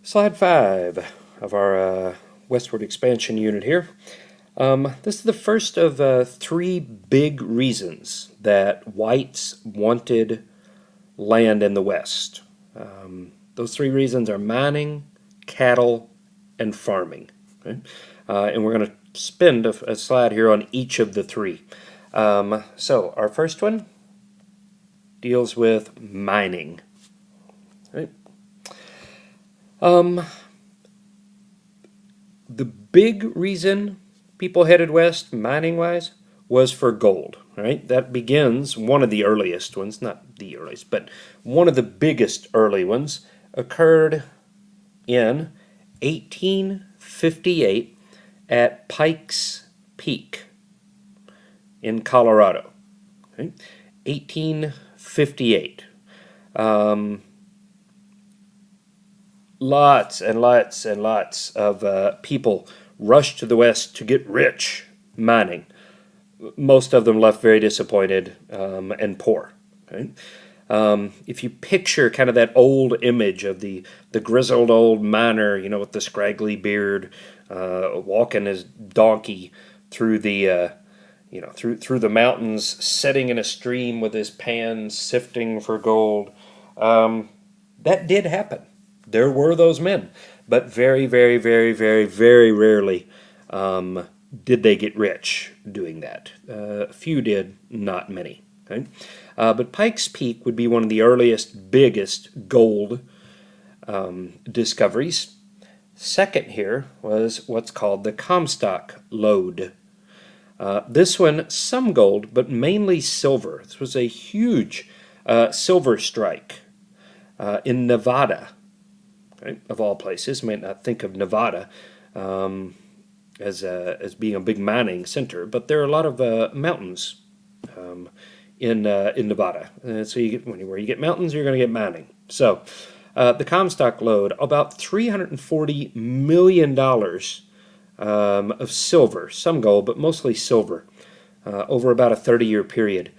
Slide 5 of our westward expansion unit here. This is the first of 3 big reasons that whites wanted land in the West. Those 3 reasons are mining, cattle, and farming. Okay? And we're going to spend a slide here on each of the 3. So our first one deals with mining. Right? The big reason people headed west, mining-wise, was for gold. Right? That begins, one of the earliest ones, not the earliest, but one of the biggest early ones occurred in 1858 at Pikes Peak in Colorado. Okay? 1858. Lots and lots and lots of people rushed to the West to get rich mining. Most of them left very disappointed and poor. Okay? If you picture kind of that old image of the grizzled old miner, with the scraggly beard, walking his donkey through the through the mountains, sitting in a stream with his pan sifting for gold, that did happen. There were those men, but very, very, very, very, very rarely did they get rich doing that. Few did, not many. Okay? But Pikes Peak would be one of the earliest, biggest gold discoveries. Second here was what's called the Comstock lode. This one, some gold, but mainly silver. This was a huge silver strike in Nevada. Right, of all places. You might not think of Nevada as being a big mining center, but there are a lot of mountains in Nevada. So where you get mountains, you're going to get mining. So the Comstock lode, about $340 million of silver, some gold, but mostly silver, over about a 30-year period,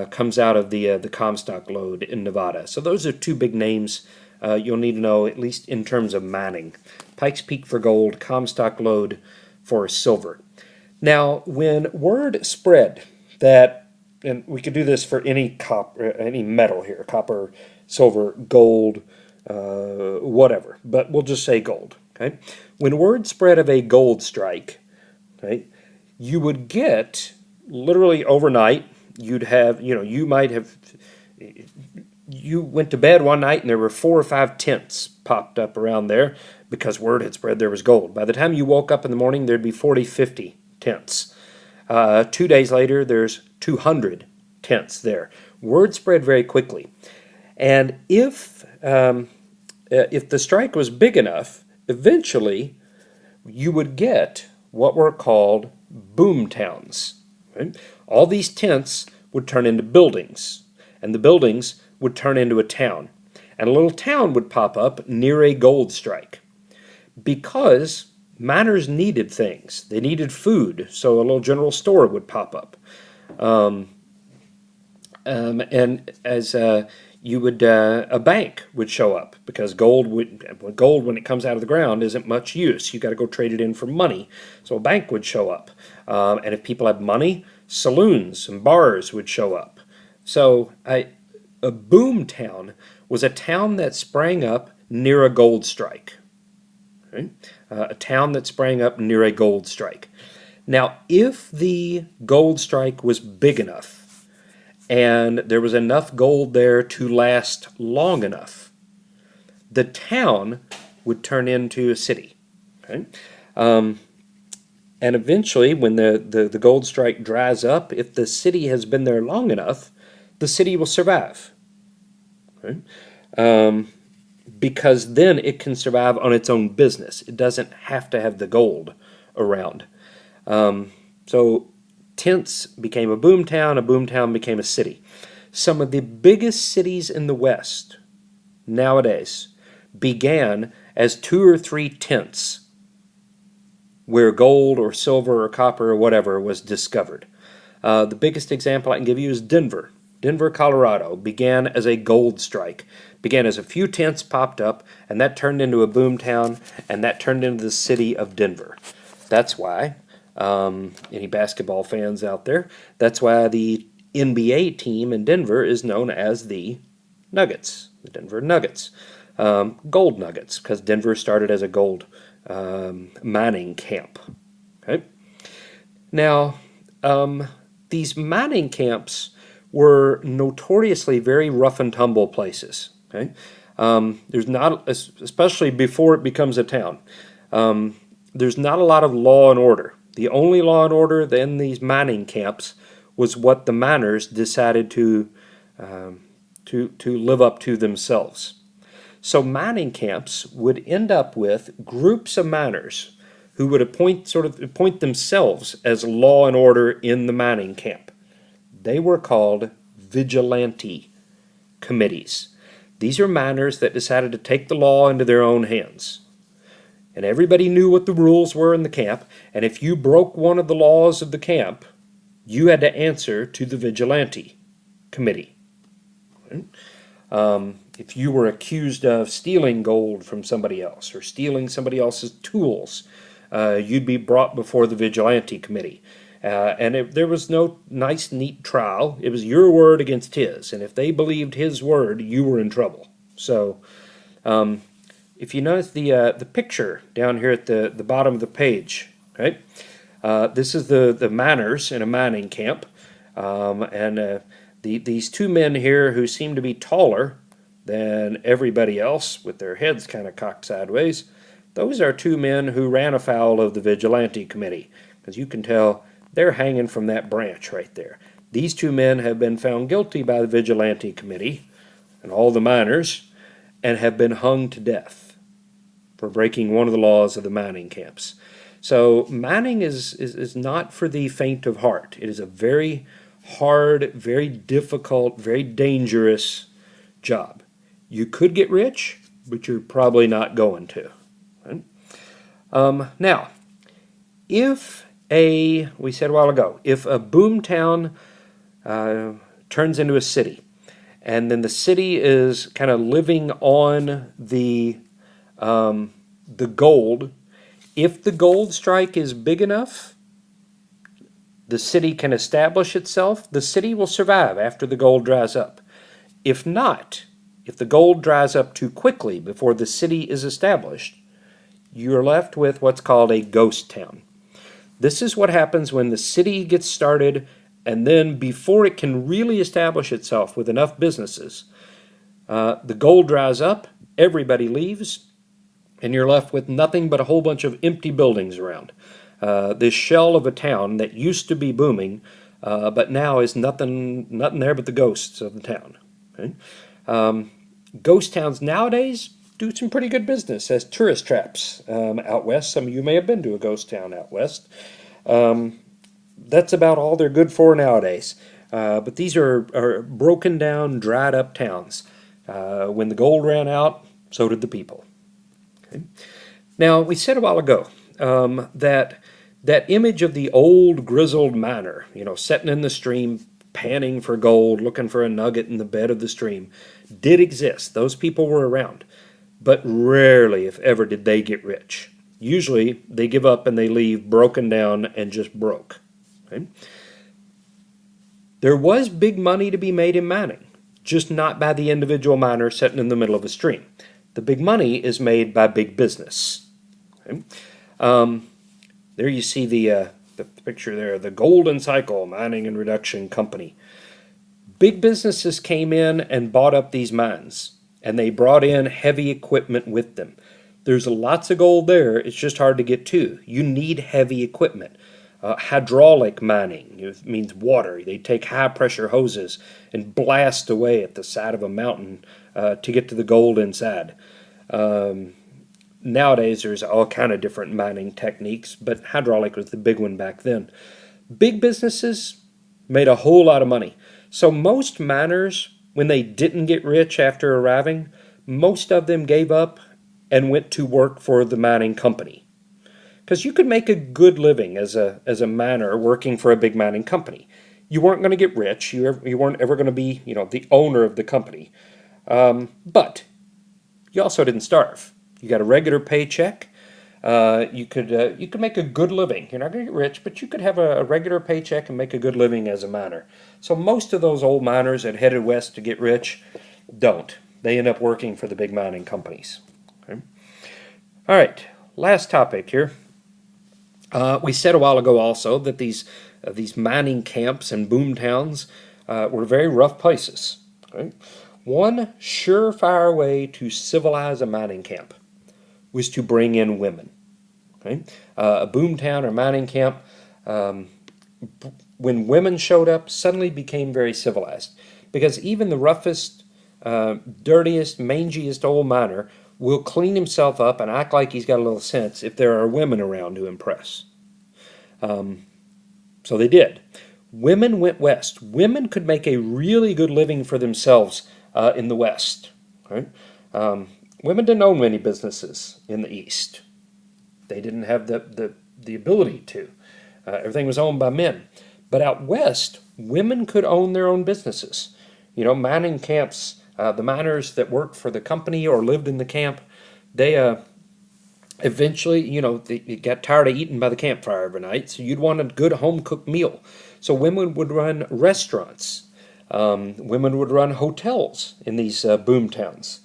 comes out of the Comstock lode in Nevada. So those are 2 big names you'll need to know, at least in terms of mining. Pikes Peak for gold, Comstock lode for silver. Now, when word spread that, and we could do this for any metal here, copper, silver, gold, whatever, but we'll just say gold. Okay, when word spread of a gold strike, okay, you would get literally overnight. You'd have, you might have. You went to bed one night and there were 4 or 5 tents popped up around there because word had spread there was gold. By the time you woke up in the morning, there'd be 40, 50 tents. 2 days later, there's 200 tents there. Word spread very quickly. And if the strike was big enough, eventually you would get what were called boom towns. Right? All these tents would turn into buildings, and the buildings would turn into a town. And a little town would pop up near a gold strike. Because miners needed things. They needed food, so a little general store would pop up. And as you would, a bank would show up, because gold, when it comes out of the ground, isn't much use. You got to go trade it in for money. So a bank would show up. And if people had money, saloons and bars would show up. So a boom town was a town that sprang up near a gold strike. Okay? A town that sprang up near a gold strike. Now, if the gold strike was big enough and there was enough gold there to last long enough, the town would turn into a city. Okay? And eventually, when the gold strike dries up, if the city has been there long enough, the city will survive. Okay? Because then it can survive on its own business. It doesn't have to have the gold around. So tents became a boom town became a city. Some of the biggest cities in the West nowadays began as 2 or 3 tents where gold or silver or copper or whatever was discovered. The biggest example I can give you is Denver. Denver, Colorado, began as a gold strike. Began as a few tents popped up, and that turned into a boom town, and that turned into the city of Denver. That's why, any basketball fans out there, that's why the NBA team in Denver is known as the Nuggets, the Denver Nuggets. Gold nuggets, because Denver started as a gold mining camp. Okay? Now, these mining camps were notoriously very rough and tumble places. Okay? There's not, especially before it becomes a town, there's not a lot of law and order. The only law and order in these mining camps was what the miners decided to live up to themselves. So mining camps would end up with groups of miners who would appoint themselves as law and order in the mining camp. They were called Vigilante Committees. These are miners that decided to take the law into their own hands. And everybody knew what the rules were in the camp, and if you broke one of the laws of the camp, you had to answer to the Vigilante Committee. If you were accused of stealing gold from somebody else or stealing somebody else's tools, you'd be brought before the Vigilante Committee. There was no nice, neat trial. It was your word against his, and if they believed his word, you were in trouble. So, if you notice the picture down here at the bottom of the page, right? This is the miners in a mining camp, these two men here who seem to be taller than everybody else, with their heads kind of cocked sideways, those are two men who ran afoul of the Vigilante Committee, because you can tell they're hanging from that branch right there. These two men have been found guilty by the Vigilante Committee and all the miners, and have been hung to death for breaking one of the laws of the mining camps. So mining is not for the faint of heart. It is a very hard, very difficult, very dangerous job. You could get rich, but you're probably not going to. Right? Now, we said a while ago, if a boom town turns into a city, and then the city is kind of living on the gold, if the gold strike is big enough, the city can establish itself. The city will survive after the gold dries up. If not, if the gold dries up too quickly before the city is established, you're left with what's called a ghost town. This is what happens when the city gets started, and then before it can really establish itself with enough businesses, the gold dries up, everybody leaves, and you're left with nothing but a whole bunch of empty buildings around. This shell of a town that used to be booming, but now is nothing there but the ghosts of the town. Okay? Ghost towns nowadays do some pretty good business as tourist traps out west. Some of you may have been to a ghost town out west. That's about all they're good for nowadays. But these are broken down, dried up towns. When the gold ran out, so did the people. Okay? Now, we said a while ago that image of the old grizzled miner, sitting in the stream, panning for gold, looking for a nugget in the bed of the stream, did exist. Those people were around. But rarely, if ever, did they get rich. Usually, they give up and they leave broken down and just broke. Okay? There was big money to be made in mining, just not by the individual miner sitting in the middle of a stream. The big money is made by big business. Okay? There you see the picture there, the Golden Cycle Mining and Reduction Company. Big businesses came in and bought up these mines, and they brought in heavy equipment with them. There's lots of gold there, it's just hard to get to. You need heavy equipment. Hydraulic mining, it means water. They take high-pressure hoses and blast away at the side of a mountain to get to the gold inside. Nowadays, there's all kind of different mining techniques, but hydraulic was the big one back then. Big businesses made a whole lot of money. So most miners, when they didn't get rich after arriving, most of them gave up and went to work for the mining company. Because you could make a good living as a miner working for a big mining company. You weren't going to get rich. You weren't ever going to be, the owner of the company. But you also didn't starve. You got a regular paycheck. You could make a good living. You're not going to get rich, but you could have a regular paycheck and make a good living as a miner. So most of those old miners that headed west to get rich don't. They end up working for the big mining companies. Okay? All right, last topic here. We said a while ago also that these mining camps and boom towns were very rough places. Okay? One surefire way to civilize a mining camp was to bring in women. Okay? A boom town or mining camp, when women showed up, suddenly became very civilized. Because even the roughest, dirtiest, mangiest old miner will clean himself up and act like he's got a little sense if there are women around to impress. So they did. Women went west. Women could make a really good living for themselves in the west. Okay? Women didn't own many businesses in the east. They didn't have the ability to. Everything was owned by men. But out west, women could own their own businesses. Mining camps, the miners that worked for the company or lived in the camp, they eventually, they got tired of eating by the campfire every night, so you'd want a good home-cooked meal. So women would run restaurants. Women would run hotels in these boom towns.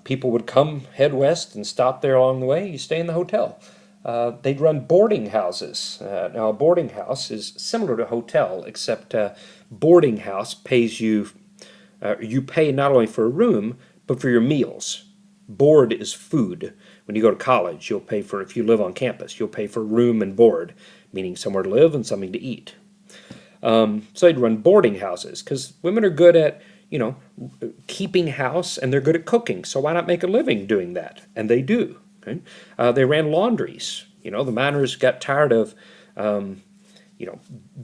People would head west and stop there along the way. You stay in the hotel. They'd run boarding houses. Now, a boarding house is similar to a hotel, except boarding house pays you, you pay not only for a room, but for your meals. Board is food. When you go to college, you'll pay for, if you live on campus, you'll pay for room and board, meaning somewhere to live and something to eat. So they'd run boarding houses, because women are good at, keeping house, and they're good at cooking. So why not make a living doing that? And they do. Okay? They ran laundries. The miners got tired of,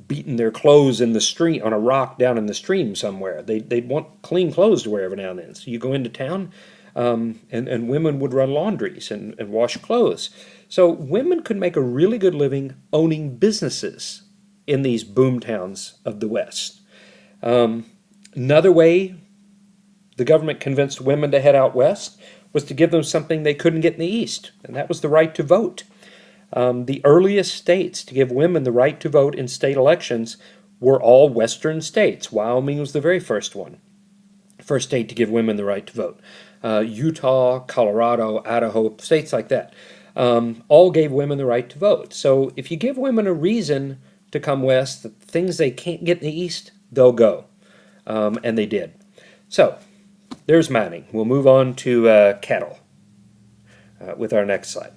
beating their clothes in the stream on a rock down in the stream somewhere. They'd want clean clothes to wear every now and then. So you go into town, and women would run laundries and wash clothes. So women could make a really good living owning businesses in these boom towns of the West. Another way the government convinced women to head out west was to give them something they couldn't get in the East, and that was the right to vote. The earliest states to give women the right to vote in state elections were all western states. Wyoming was the very first one. First state to give women the right to vote. Utah, Colorado, Idaho, states like that, all gave women the right to vote. So if you give women a reason to come west, the things they can't get in the East, they'll go. And they did. So there's mining. We'll move on to cattle with our next slide.